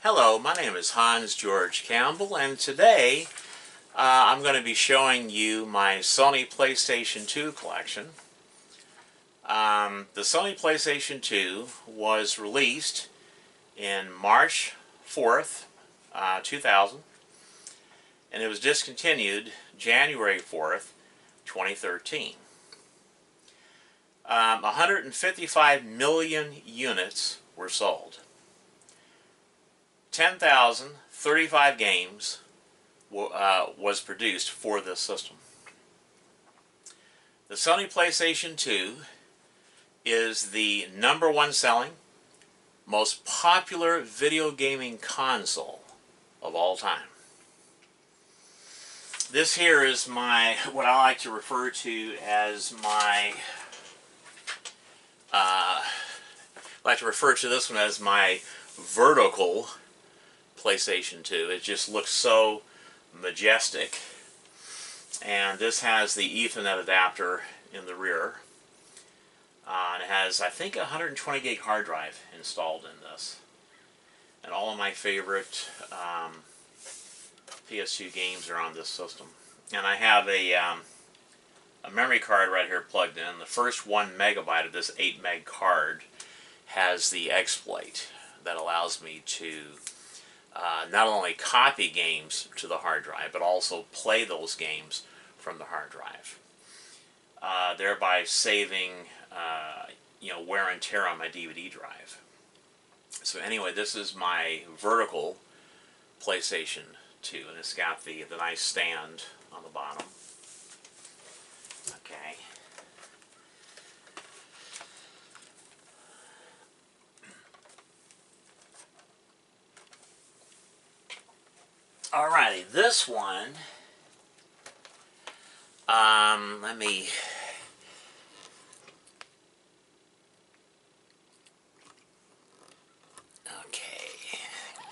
Hello, my name is Hans George Campbell, and today I'm going to be showing you my Sony Playstation 2 collection. The Sony Playstation 2 was released in March 4th, 2000, and it was discontinued January 4th, 2013. 155 million units were sold. 10,035 games was produced for this system. The Sony PlayStation 2 is the #1 selling, most popular video gaming console of all time. This here is what I like to refer to as I like to refer to this one as my vertical PlayStation 2. It just looks so majestic. And this has the Ethernet adapter in the rear. And it has, I think, a 120 gig hard drive installed in this. And all of my favorite PS2 games are on this system. And I have a memory card right here plugged in. The first 1 megabyte of this 8 meg card has the exploit that allows me to not only copy games to the hard drive, but also play those games from the hard drive, thereby saving wear and tear on my DVD drive. So anyway, this is my vertical PlayStation 2, and it's got the nice stand on the bottom. Okay. Alrighty, this one, let me, okay,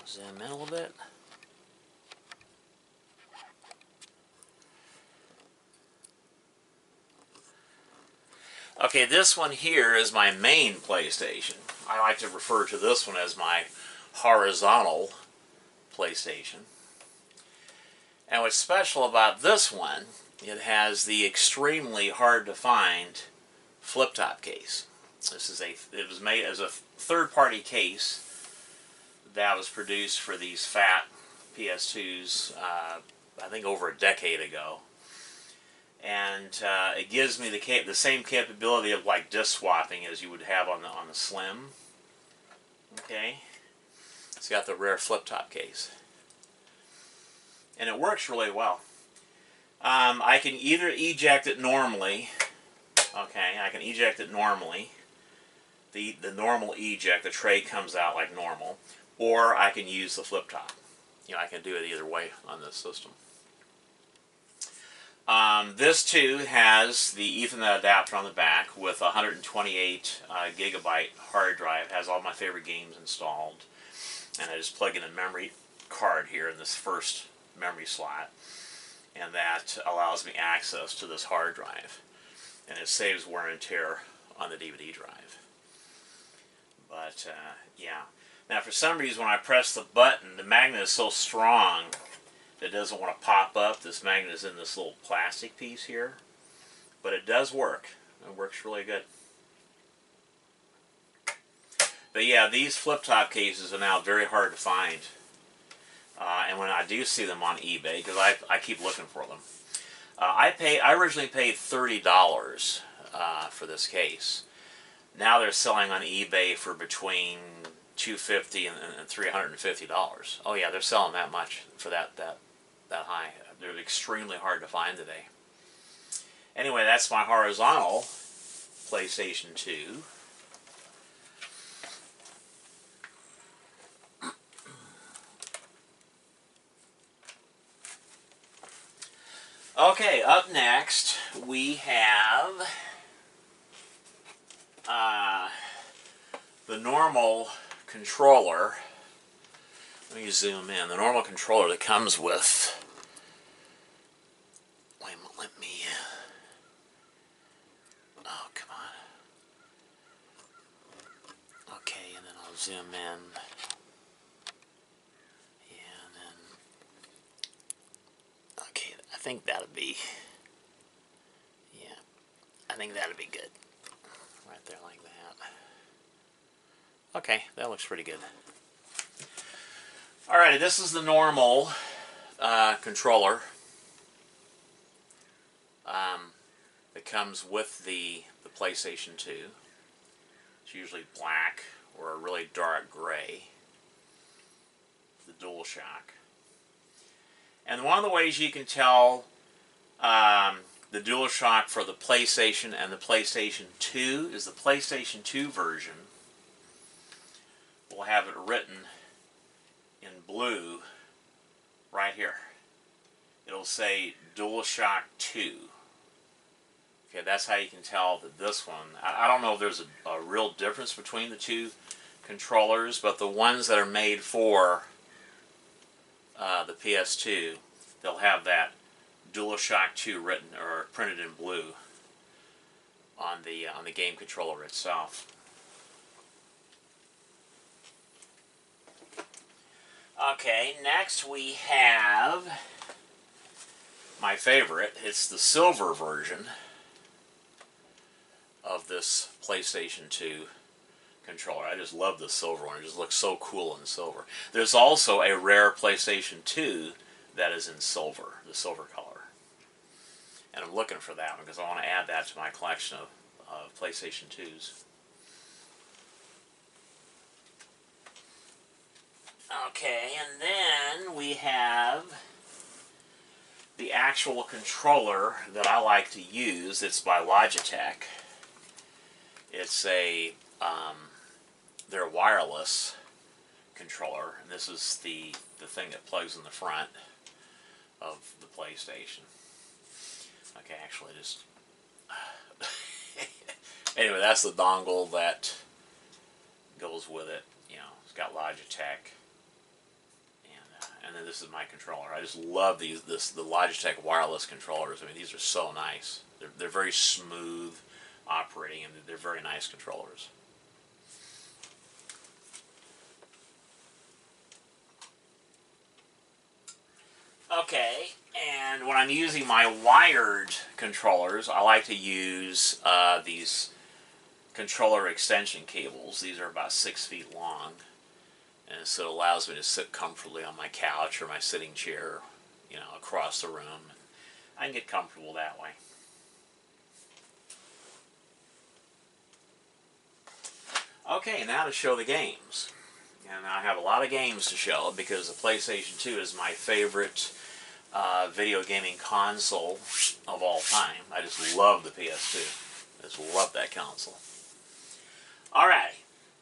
zoom in a little bit. Okay, this one here is my main PlayStation. I like to refer to this one as my horizontal PlayStation. And what's special about this one, it has the extremely hard to find flip-top case. It was made as a third-party case that was produced for these fat PS2s, I think over a decade ago. And it gives me the same capability of like disc swapping as you would have on the Slim. Okay, it's got the rare flip-top case. And it works really well. I can either eject it normally. Okay, I can eject it normally. The normal eject, the tray comes out like normal. Or I can use the flip top. I can do it either way on this system. This too has the Ethernet adapter on the back with a 128 gigabyte hard drive. It has all my favorite games installed. And I just plug in a memory card here in this first memory slot, and that allows me access to this hard drive, and it saves wear and tear on the DVD drive. But yeah, now for some reason when I press the button, the magnet is so strong that it doesn't want to pop up. This magnet is in this little plastic piece here, but it does work. It works really good. But yeah, these flip-top cases are now very hard to find. And when I do see them on eBay, because I keep looking for them, I originally paid $30 for this case. Now they're selling on eBay for between $250 and $350. Oh yeah, they're selling that much for that high. They're extremely hard to find today. Anyway, that's my horizontal PlayStation 2. Okay, up next we have the normal controller. Let me zoom in. The normal controller that comes with. Wait a minute, let me. Oh, come on. Okay, and then I'll zoom in. think that'd be, yeah, I think that'd be good. Right there like that. Okay, that looks pretty good. Alrighty, this is the normal controller that comes with the PlayStation 2. It's usually black or a really dark gray. The DualShock. And one of the ways you can tell the DualShock for the PlayStation and the PlayStation 2 is the PlayStation 2 version will have it written in blue right here. It'll say DualShock 2. Okay, that's how you can tell that this one, I don't know if there's a real difference between the two controllers, but the ones that are made for the PS2, they'll have that DualShock 2 written or printed in blue on the game controller itself. Okay, next we have my favorite. It's the silver version of this PlayStation 2 controller. I just love the silver one. It just looks so cool in silver. There's also a rare PlayStation 2 that is in silver, the silver color. And I'm looking for that one because I want to add that to my collection of PlayStation 2s. Okay, and then we have the actual controller that I like to use. It's by Logitech. It's a their wireless controller, and this is the thing that plugs in the front of the PlayStation. Okay, actually, just anyway, that's the dongle that goes with it. You know, it's got Logitech, and then this is my controller. I just love the Logitech wireless controllers. I mean, these are so nice. They're very smooth operating, and they're very nice controllers. Okay, and when I'm using my wired controllers, I like to use these controller extension cables. These are about 6 feet long, and so it allows me to sit comfortably on my couch or my sitting chair, you know, across the room. I can get comfortable that way. Okay, now to show the games. And I have a lot of games to show because the PlayStation 2 is my favorite video gaming console of all time. I just love the PS2. I just love that console. Alright,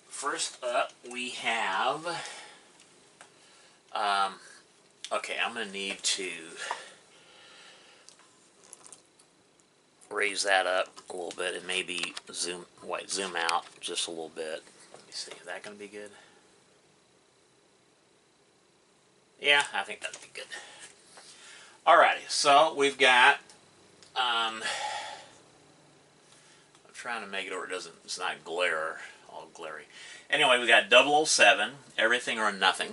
first up we have, okay, I'm going to need to raise that up a little bit and maybe zoom out just a little bit. Let me see, is that going to be good? Yeah, I think that'd be good. Alrighty, so we've got, I'm trying to make it where it's not all glary. Anyway, we got 007, Everything or Nothing,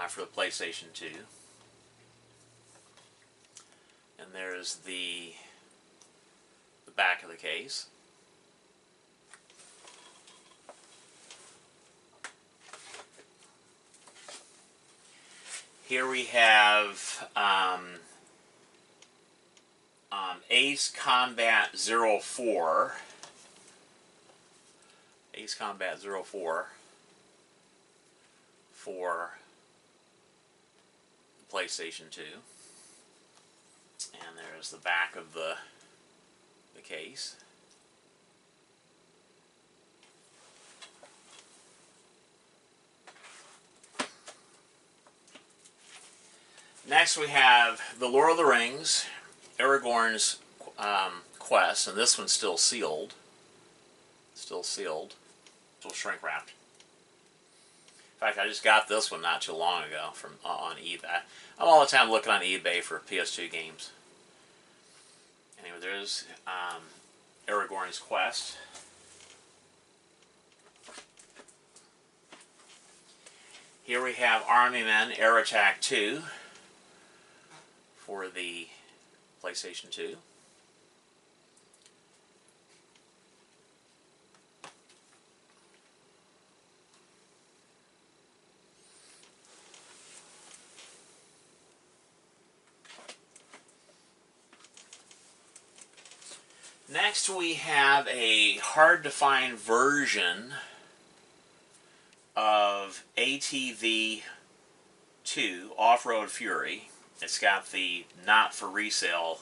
for the PlayStation 2. And there's the back of the case. Here we have Ace Combat 04. Ace Combat 04 for the PlayStation 2. And there's the back of the case. Next we have The Lord of the Rings, Aragorn's Quest, and this one's still sealed. Still sealed. Still shrink wrapped. In fact, I just got this one not too long ago from on eBay. I'm all the time looking on eBay for PS2 games. Anyway, there's Aragorn's Quest. Here we have Army Men Air Attack 2. for the PlayStation 2. Next we have a hard-to-find version of ATV 2 Off-Road Fury. It's got the not for resale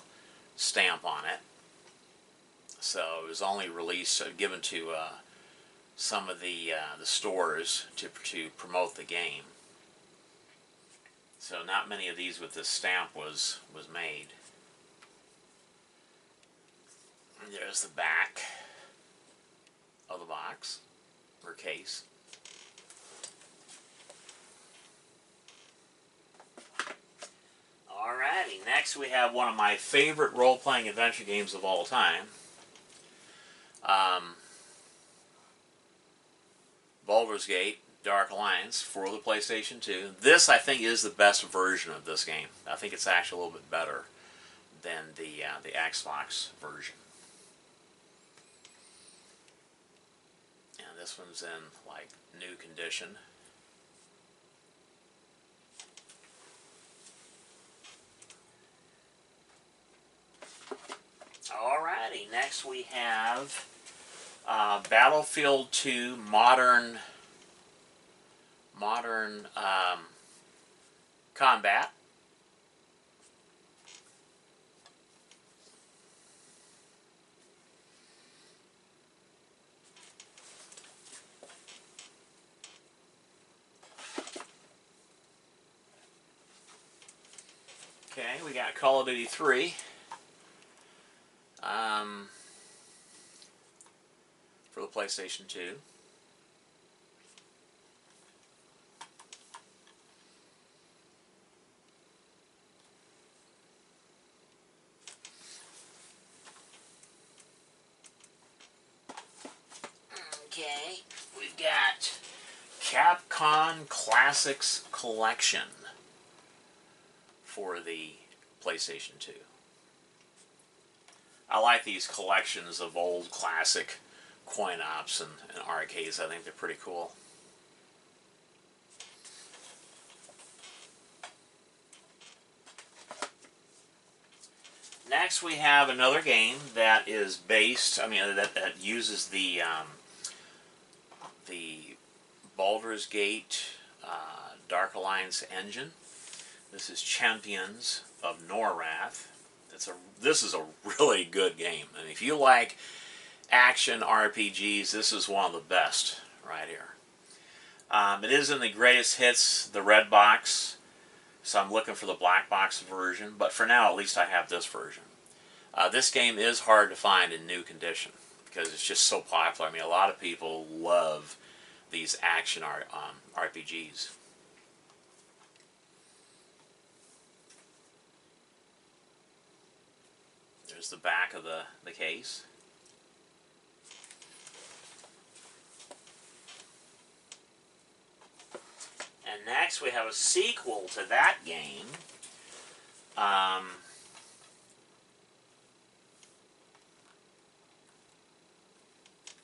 stamp on it. So it was only released, given to some of the stores to promote the game. So not many of these with this stamp was made. And there's the back of the box, or case. Alrighty, next we have one of my favorite role-playing adventure games of all time. Baldur's Gate Dark Alliance for the PlayStation 2. This, I think, is the best version of this game. I think it's actually a little bit better than the Xbox version. And this one's in, like, new condition. Alrighty, next we have Battlefield 2 Modern Combat. Okay, we got Call of Duty 3. For the PlayStation 2. Okay, we've got Capcom Classics Collection for the PlayStation 2. I like these collections of old classic coin-ops and arcades. I think they're pretty cool. Next we have another game that is based, that uses the Baldur's Gate Dark Alliance engine. This is Champions of Norrath. This is a really good game. I mean, if you like action RPGs, this is one of the best right here. It is in the greatest hits, the red box, so I'm looking for the black box version, but for now at least I have this version. This game is hard to find in new condition because it's just so popular. I mean, a lot of people love these action RPGs. There's the back of the case. And next we have a sequel to that game.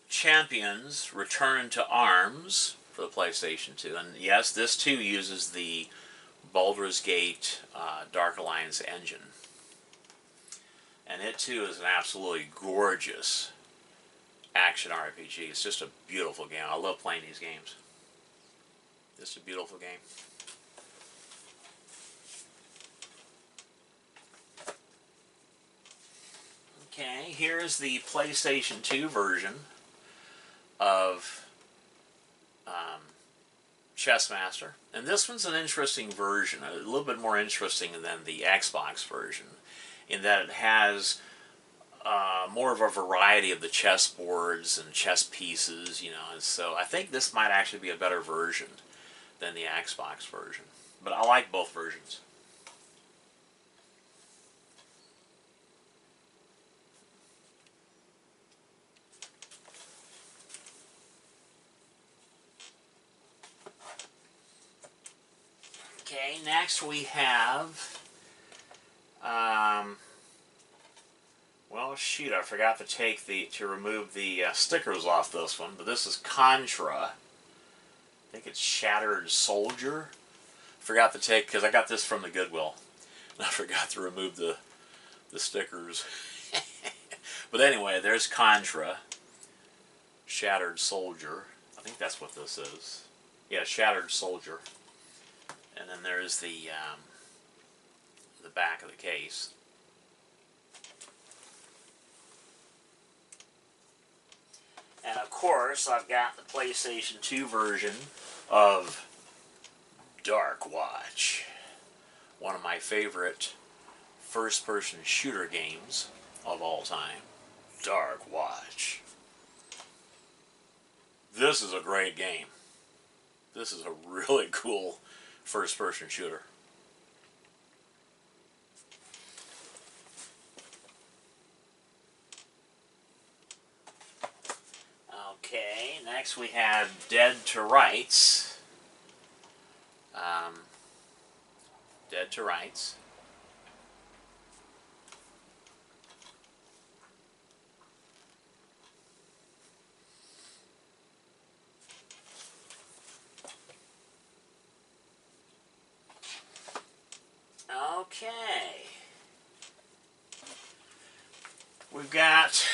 Champions Return to Arms for the PlayStation 2. And yes, this too uses the Baldur's Gate Dark Alliance engine. And it too is an absolutely gorgeous action RPG. It's just a beautiful game. I love playing these games. Just a beautiful game. Okay, here's the PlayStation 2 version of Chess Master. And this one's an interesting version, a little bit more interesting than the Xbox version, in that it has more of a variety of the chess boards and chess pieces, you know, and so I think this might actually be a better version than the Xbox version. But I like both versions. Okay, next we have Well, shoot, I forgot to remove the stickers off this one, but this is Contra. I think it's Shattered Soldier. Forgot to take, because I got this from the Goodwill, and I forgot to remove the stickers. But anyway, there's Contra, Shattered Soldier. I think that's what this is. Yeah, Shattered Soldier. And then there's the back of the case. And of course, I've got the PlayStation 2 version of Dark Watch, one of my favorite first-person shooter games of all time. Dark Watch. This is a great game. This is a really cool first-person shooter. Okay, next we have Dead to Rights. Dead to Rights. Okay. We've got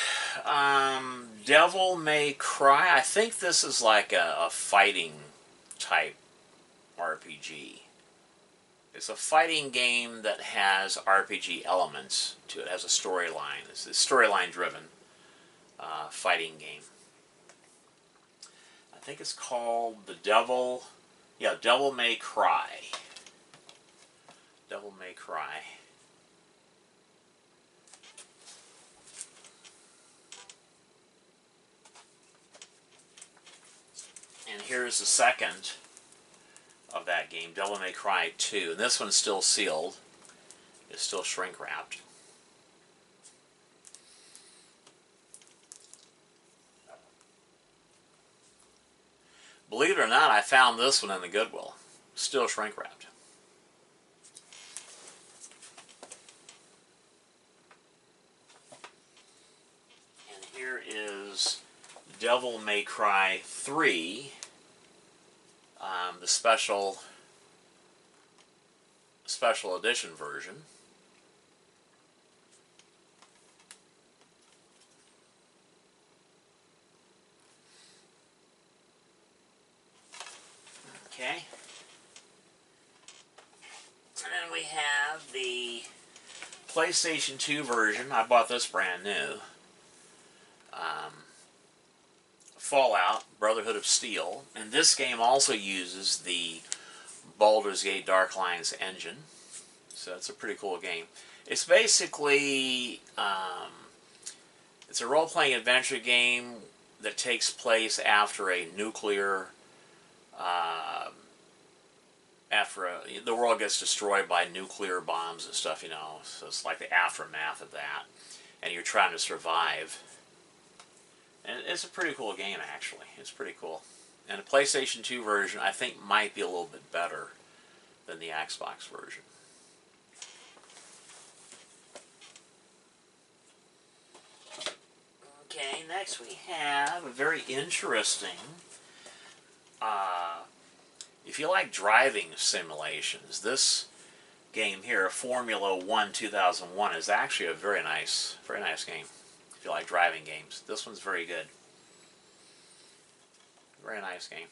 Devil May Cry. I think this is like a fighting type RPG. It's a fighting game that has RPG elements to it. It has a storyline. It's a storyline driven fighting game. I think it's called Devil May Cry. Devil May Cry. And here's the second of that game, Devil May Cry 2. And this one's still sealed. It's still shrink wrapped. Believe it or not, I found this one in the Goodwill. Still shrink wrapped. And here is Devil May Cry 3. The special edition version. Okay. And then we have the PlayStation 2 version. I bought this brand new. Fallout, Brotherhood of Steel. And this game also uses the Baldur's Gate Darklines engine. So it's a pretty cool game. It's basically, it's a role-playing adventure game that takes place after a nuclear, the world gets destroyed by nuclear bombs and stuff, you know. So it's like the aftermath of that. And you're trying to survive. And it's a pretty cool game, actually. It's pretty cool. And the PlayStation 2 version, I think, might be a little bit better than the Xbox version. Okay, next we have a very interesting, if you like driving simulations, this game here, Formula 1 2001, is actually a very nice game. If you like driving games, this one's very good. Very nice game.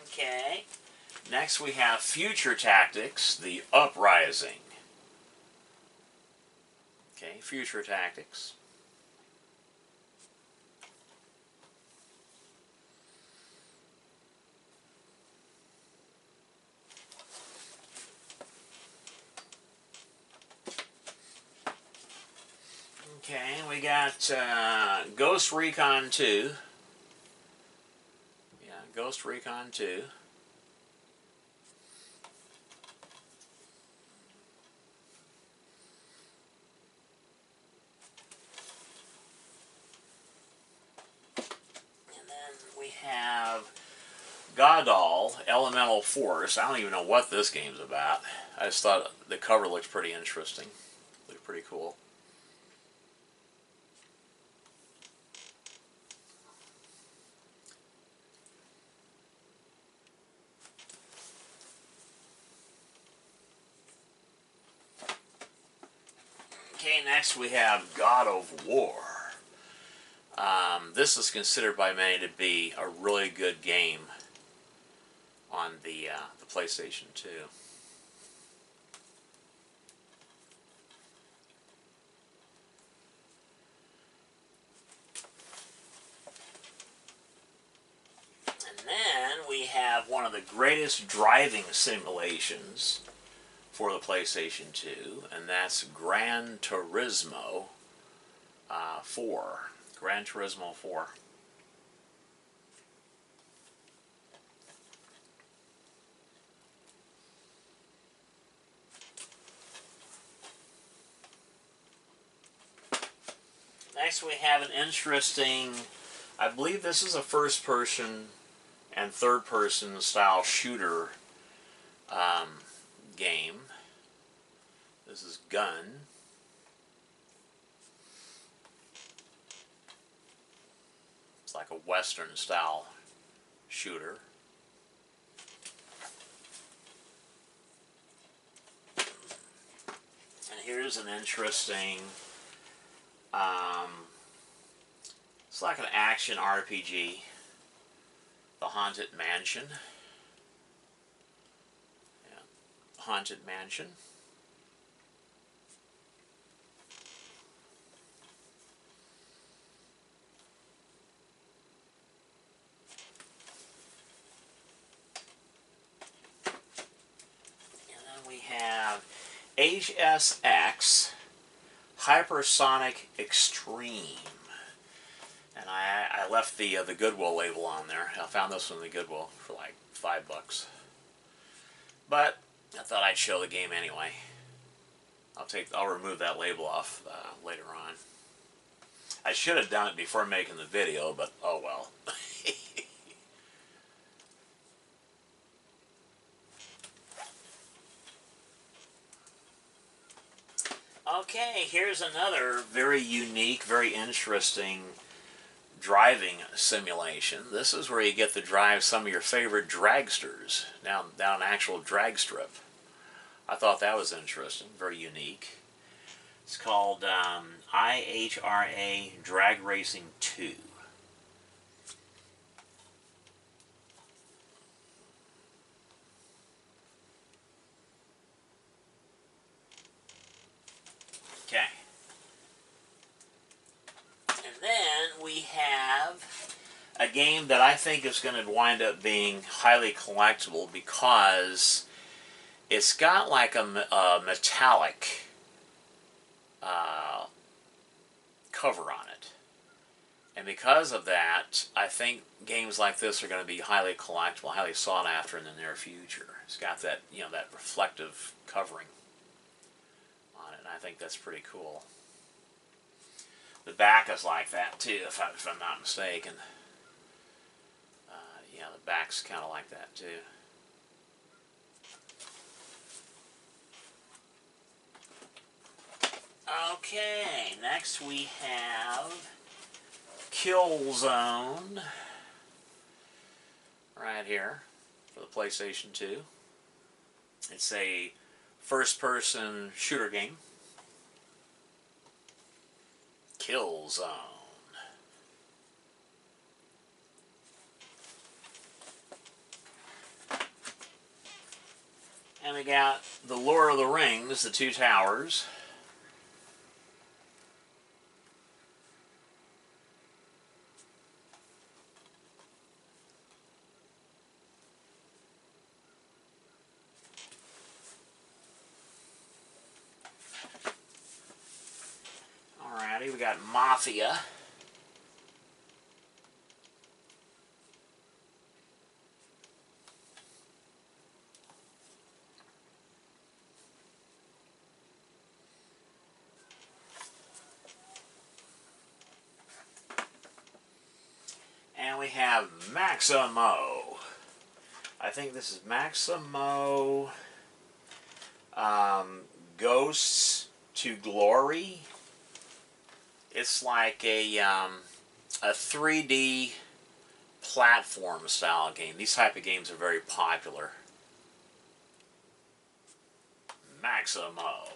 Okay. Next we have Future Tactics, The Uprising. Okay, Future Tactics. Okay, we got Ghost Recon 2. Yeah, Ghost Recon 2. And then we have Godall, Elemental Force. I don't even know what this game's about. I just thought the cover looked pretty interesting. Looked pretty cool. Okay, next we have God of War. This is considered by many to be a really good game on the PlayStation 2. And then we have one of the greatest driving simulations for the PlayStation 2, and that's Gran Turismo 4. Gran Turismo 4. Next we have an interesting, I believe this is a first-person and third-person style shooter game. This is Gun. It's like a Western style shooter. And here's an interesting, it's like an action RPG, The Haunted Mansion. Yeah. Haunted Mansion. And then we have HSX Hypersonic Extreme. And I left the Goodwill label on there. I found this one in the Goodwill for like $5. But I thought I'd show the game anyway. I'll remove that label off later on. I should have done it before making the video, but oh well. Okay, here's another very unique, very interesting driving simulation. This is where you get to drive some of your favorite dragsters down an actual drag strip. I thought that was interesting, very unique. It's called IHRA Drag Racing 2. Okay. And then we have a game that I think is going to wind up being highly collectible because it's got like a metallic cover on it. And because of that, I think games like this are going to be highly collectible, highly sought after in the near future. It's got that, that reflective covering on it, and I think that's pretty cool. The back is like that too, if I'm not mistaken. Yeah, the back's kind of like that too. Okay, next we have Killzone right here for the PlayStation 2. It's a first-person shooter game. Killzone. And we got The Lord of the Rings, The Two Towers. Alrighty, we got Mafia. And we have Maximo. I think this is Maximo Ghosts to Glory. It's like a 3D platform style game. These type of games are very popular. Maximo.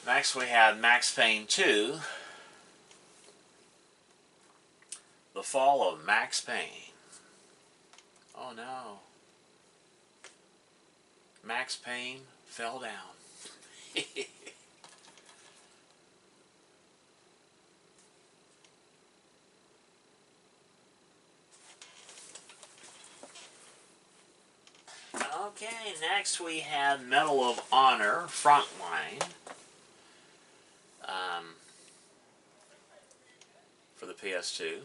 Next we have Max Payne 2. The Fall of Max Payne. Oh no. Max Payne fell down. Okay, next we have Medal of Honor Frontline for the PS2.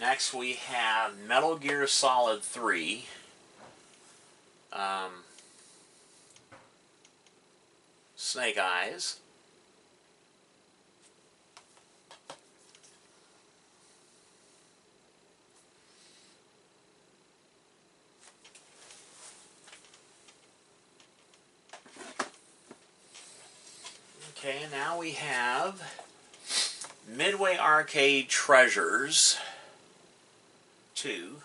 Next we have Metal Gear Solid 3. Snake Eyes. Okay, now we have Midway Arcade Treasures 2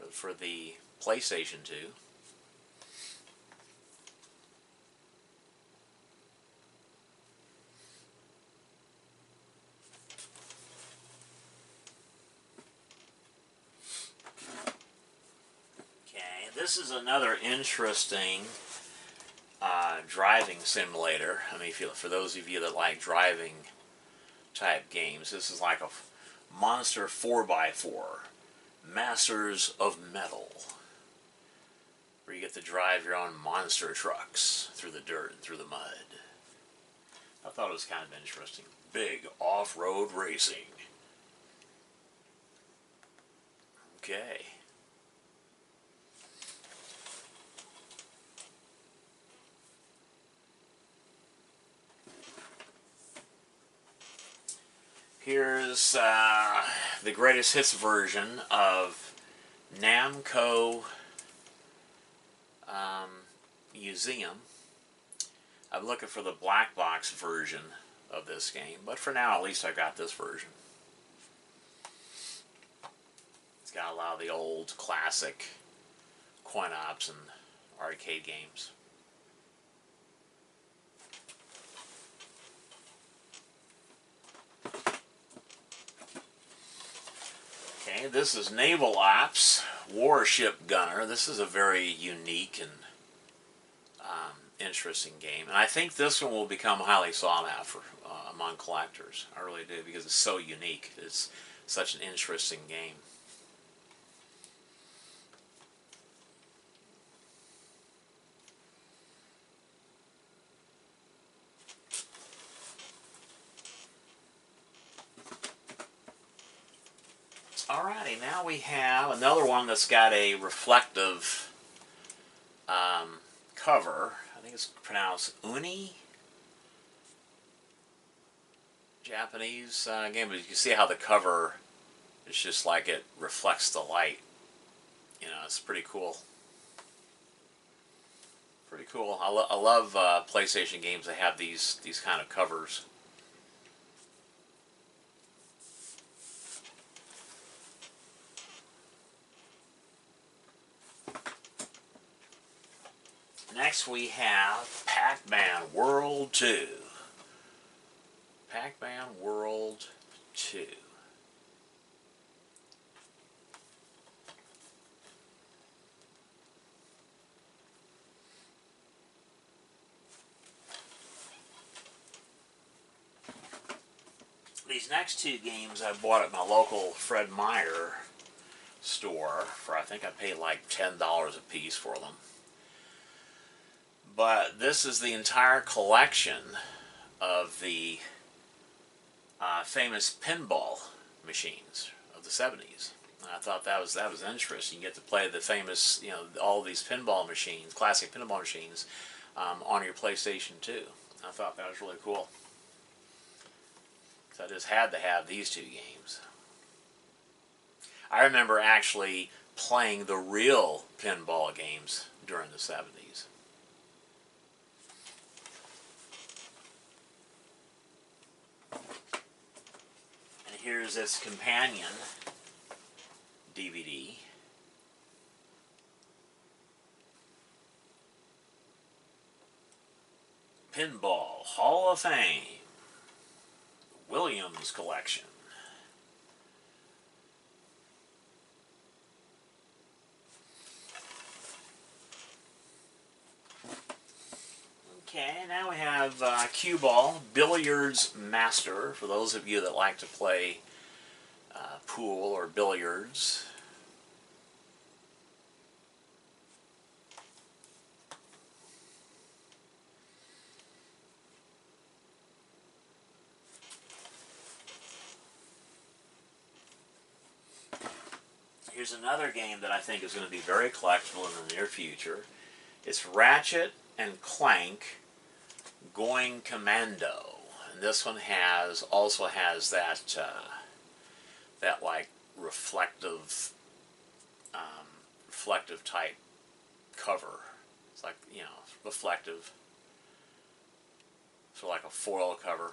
for the PlayStation 2. Okay, this is another interesting driving simulator. I mean, for those of you that like driving type games, this is like a monster 4x4, Masters of Metal, where you get to drive your own monster trucks through the dirt and through the mud. I thought it was kind of interesting. Big off-road racing. Okay. Here's the greatest hits version of Namco Museum. I'm looking for the black box version of this game, but for now at least I got this version. It's got a lot of the old classic coin-ops and arcade games. Okay, this is Naval Ops Warship Gunner. This is a very unique and interesting game, and I think this one will become highly sought after among collectors. I really do, because it's so unique. It's such an interesting game. Alrighty, now we have another one that's got a reflective cover. I think it's pronounced Uni. Japanese game, but you can see how the cover is just like it reflects the light. You know, it's pretty cool. Pretty cool. I love PlayStation games that have these kind of covers. Next we have Pac-Man World 2. Pac-Man World 2. These next two games I bought at my local Fred Meyer store for, I think I paid like $10 a piece for them. But this is the entire collection of the famous pinball machines of the 70s. I thought that was interesting. You get to play the famous, all these pinball machines, classic pinball machines, on your PlayStation 2. I thought that was really cool. So I just had to have these two games. I remember actually playing the real pinball games during the 70s. And here's its companion DVD. Pinball Hall of Fame, Williams Collection. Okay, now we have Cue Ball, Billiards Master, for those of you that like to play pool or billiards. Here's another game that I think is going to be very collectible in the near future. It's Ratchet and Clank Going Commando, and this one also has that like reflective type cover. It's like, reflective, so like a foil cover.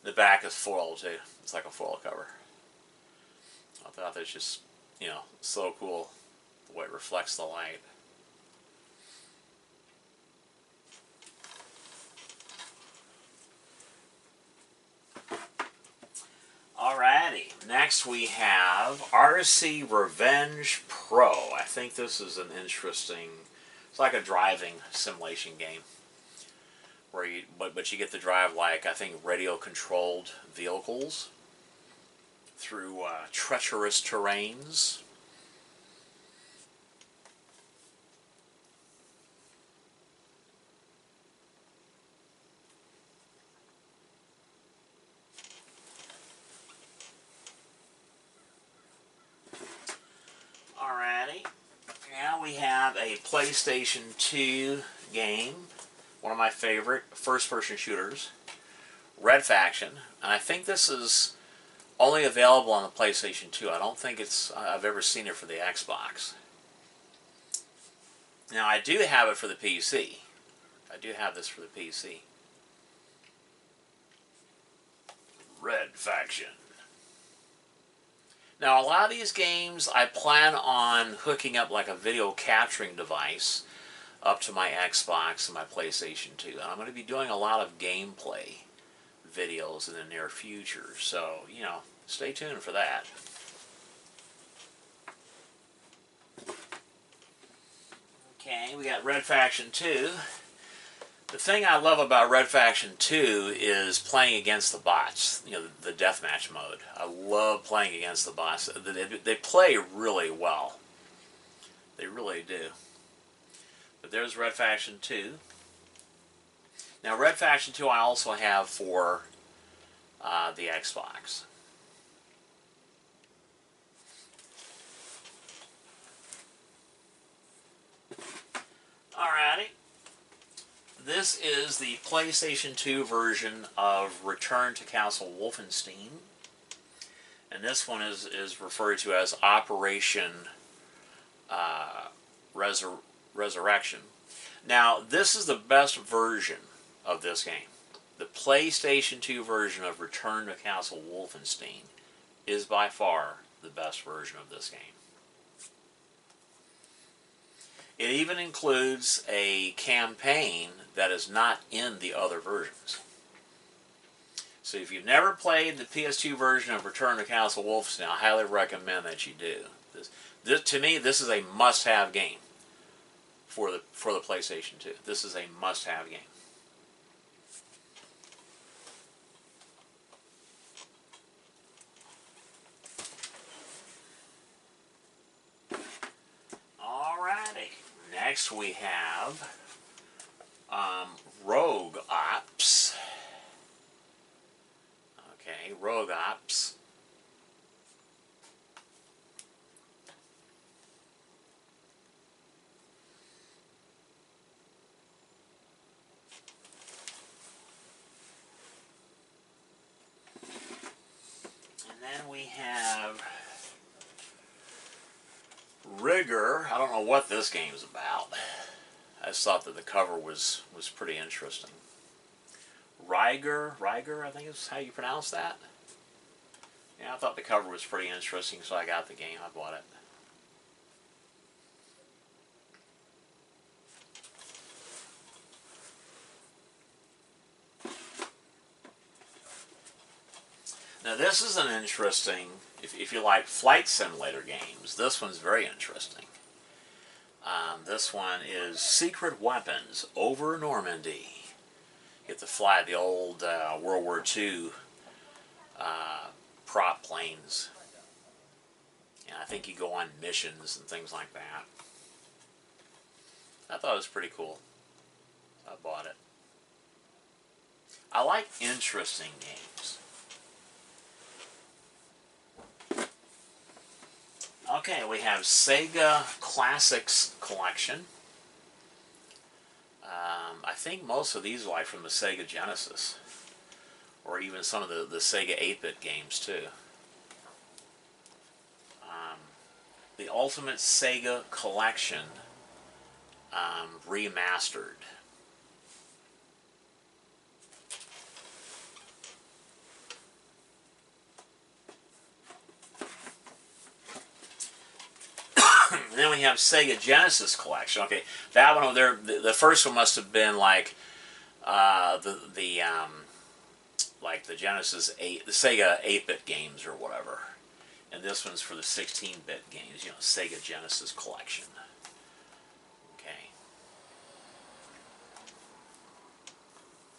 The back is foil too. It's like a foil cover. I thought that's just, so cool the way it reflects the light. Alrighty, next we have RC Revenge Pro. I think this is an interesting, it's like a driving simulation game where but you get to drive, like, I think radio controlled vehicles through treacherous terrains. Alrighty, now we have a PlayStation 2 game, one of my favorite first-person shooters, Red Faction, and I think this is only available on the PlayStation 2. I don't think I've ever seen it for the Xbox. Now, I do have it for the PC. I do have this for the PC. Red Faction. Now, a lot of these games, I plan on hooking up like a video capturing device up to my Xbox and my PlayStation 2. And I'm going to be doing a lot of gameplay videos in the near future. So, stay tuned for that. Okay, we got Red Faction 2. The thing I love about Red Faction 2 is playing against the bots, the deathmatch mode. I love playing against the bots. They play really well. They really do. But there's Red Faction 2. Now, Red Faction 2 I also have for the Xbox. Alrighty. This is the PlayStation 2 version of Return to Castle Wolfenstein. And this one is referred to as Operation Resurrection. Now, this is the best version of this game. The PlayStation 2 version of Return to Castle Wolfenstein is by far the best version of this game. It even includes a campaign that is not in the other versions. So if you've never played the PS2 version of Return to Castle Wolfenstein, I highly recommend that you do. To me, this is a must-have game for the PlayStation 2. This is a must-have game. next we have Rogue Ops. Okay, Rogue Ops. And then we have Rigger. I don't know what this game's about. I just thought that the cover was pretty interesting. Riger, I think is how you pronounce that. Yeah, I thought the cover was pretty interesting, so I got the game. I bought it. Now this is an interesting, if you like flight simulator games, this one's very interesting. This one is Secret Weapons over Normandy. You get to fly the old World War II prop planes. And I think you go on missions and things like that. I thought it was pretty cool. I bought it. I like interesting games. Okay, we have Sega Classics Collection. I think most of these are like from the Sega Genesis, or even some of the Sega 8-bit games too. The Ultimate Sega Collection Remastered. And then we have Sega Genesis Collection. Okay, that one over there, the first one must have been like like the Genesis 8, the Sega 8-bit games or whatever. And this one's for the 16-bit games, you know, Sega Genesis Collection. Okay.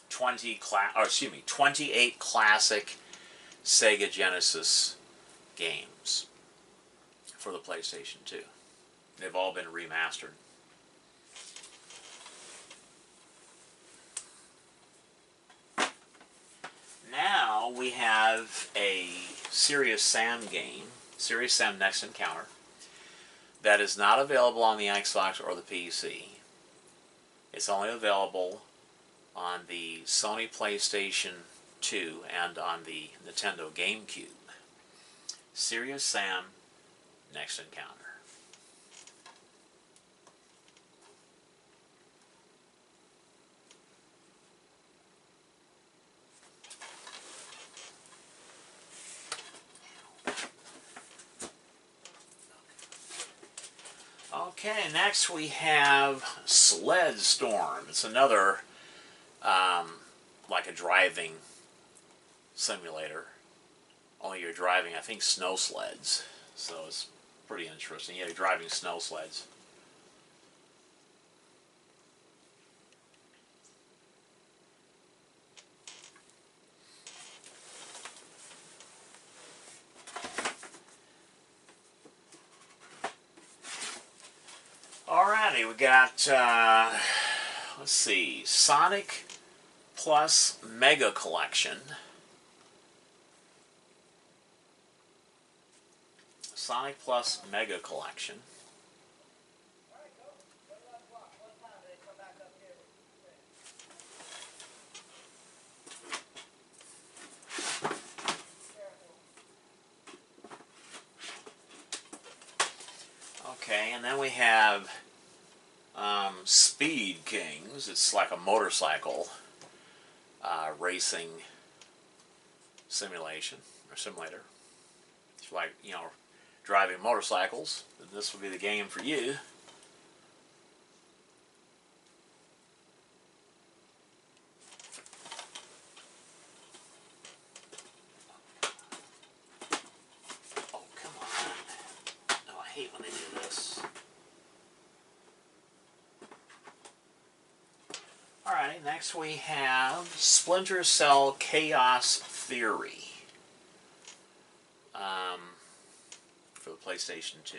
28 classic Sega Genesis games for the PlayStation 2. They've all been remastered. Now we have a Serious Sam game, Serious Sam Next Encounter, that is not available on the Xbox or the PC. It's only available on the Sony Playstation 2 and on the Nintendo GameCube. Serious Sam Next Encounter. Okay, next we have Sled Storm. It's another like a driving simulator. Only you're driving, I think, snow sleds. So it's pretty interesting. Yeah, you're driving snow sleds. Alrighty, we got, let's see, Sonic Plus Mega Collection. Sonic Plus Mega Collection. Okay, and then we have Speed Kings. It's like a motorcycle racing simulation or simulator. It's like, you know, driving motorcycles. This will be the game for you. Oh, come on. Oh, I hate when they do this. Alright, next we have Splinter Cell Chaos Theory for the PlayStation 2.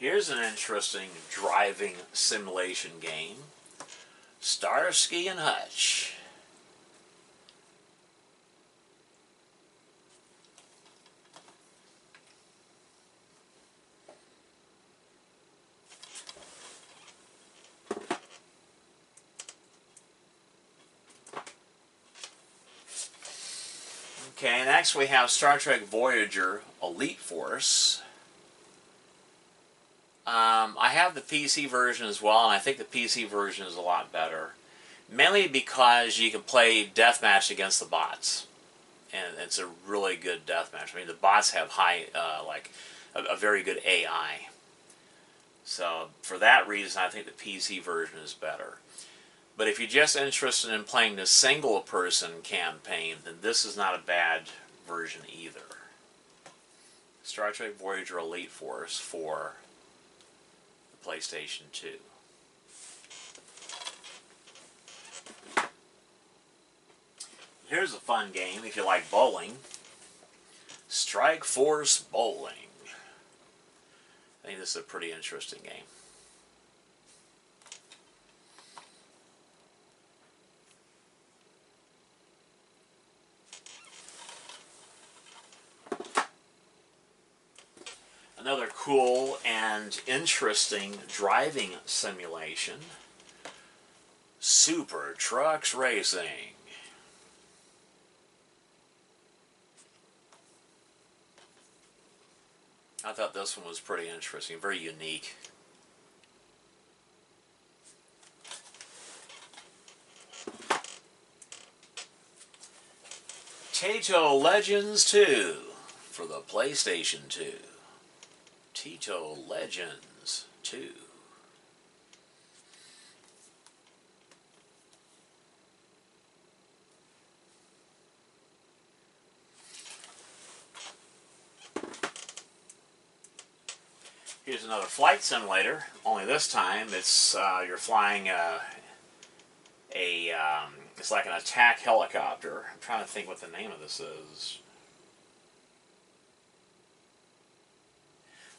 Here's an interesting driving simulation game. Starsky and Hutch. Okay, next we have Star Trek Voyager Elite Force. I have the PC version as well, and I think the PC version is a lot better. Mainly because you can play deathmatch against the bots. And it's a really good deathmatch. I mean, the bots have high, a very good AI. So, for that reason, I think the PC version is better. But if you're just interested in playing the single-person campaign, then this is not a bad version either. Star Trek Voyager Elite Force for the PlayStation 2. Here's a fun game if you like bowling. Strike Force Bowling. I think this is a pretty interesting game. Another cool and interesting driving simulation. Super Trucks Racing. I thought this one was pretty interesting, very unique. Taito Legends 2 for the PlayStation 2. Taito Legends 2. Here's another flight simulator. Only this time, it's you're flying it's like an attack helicopter. I'm trying to think what the name of this is.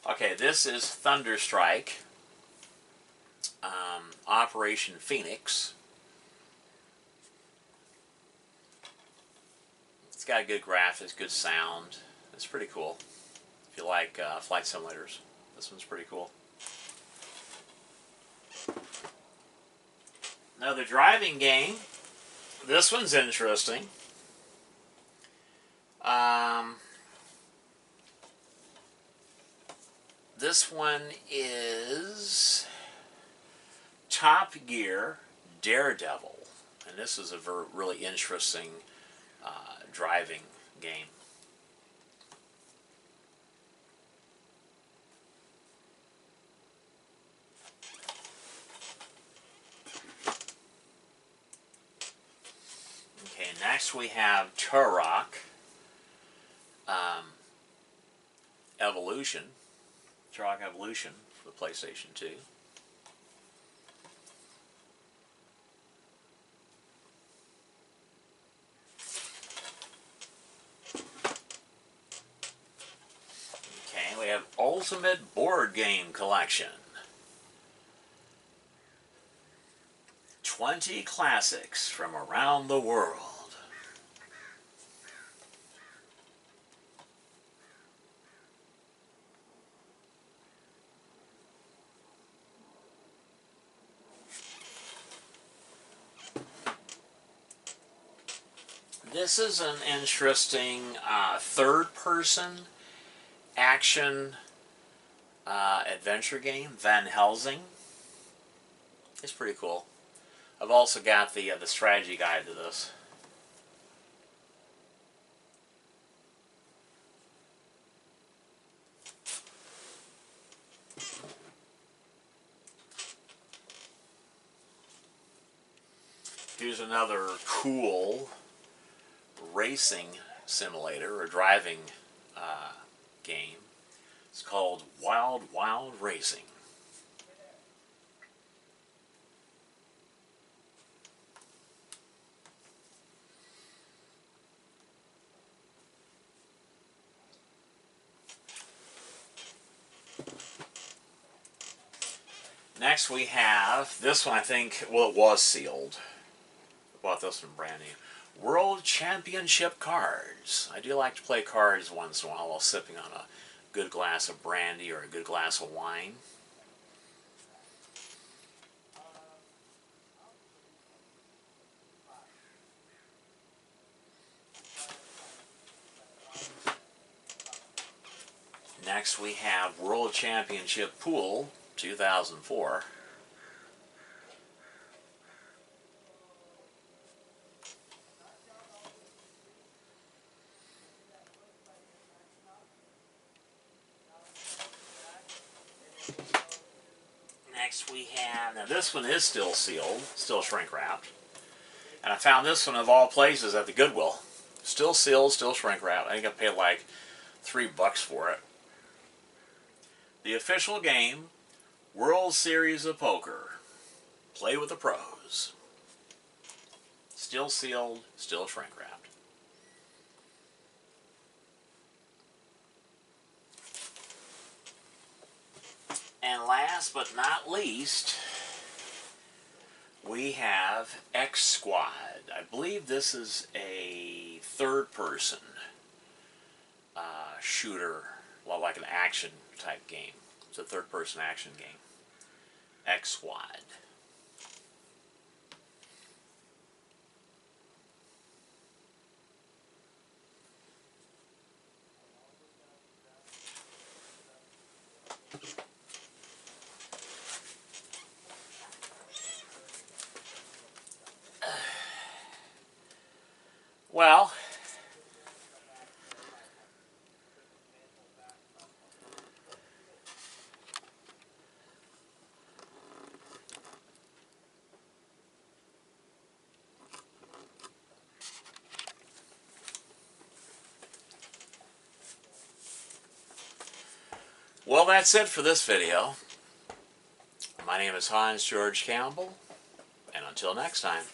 Okay, this is Thunderstrike, Operation Phoenix. It's got good graphics, good sound. It's pretty cool. If you like flight simulators, this one's pretty cool. Another driving game. This one's interesting. This one is Top Gear Daredevil. And this is a really interesting driving game. Okay, next we have Turok Evolution. Turok Evolution for the PlayStation 2. Okay, we have Ultimate Board Game Collection. 20 classics from around the world. This is an interesting third-person action adventure game, Van Helsing. It's pretty cool. I've also got the strategy guide to this. Here's another cool racing simulator or driving game. It's called Wild Wild Racing. Next we have, this one I think, well, it was sealed. I bought this one brand new. World Championship cards. I do like to play cards once in a while sipping on a good glass of brandy or a good glass of wine. Next we have World Championship Pool 2004. Next we have, now this one is still sealed, still shrink wrapped. And I found this one of all places at the Goodwill. Still sealed, still shrink wrapped. I think I paid like $3 for it. The official game, World Series of Poker. Play with the pros. Still sealed, still shrink wrapped. And last but not least, we have X Squad. I believe this is a third-person shooter, well, like an action type game. It's a third-person action game. X Squad. Well, that's it for this video. My name is Hans George Campbell, and until next time.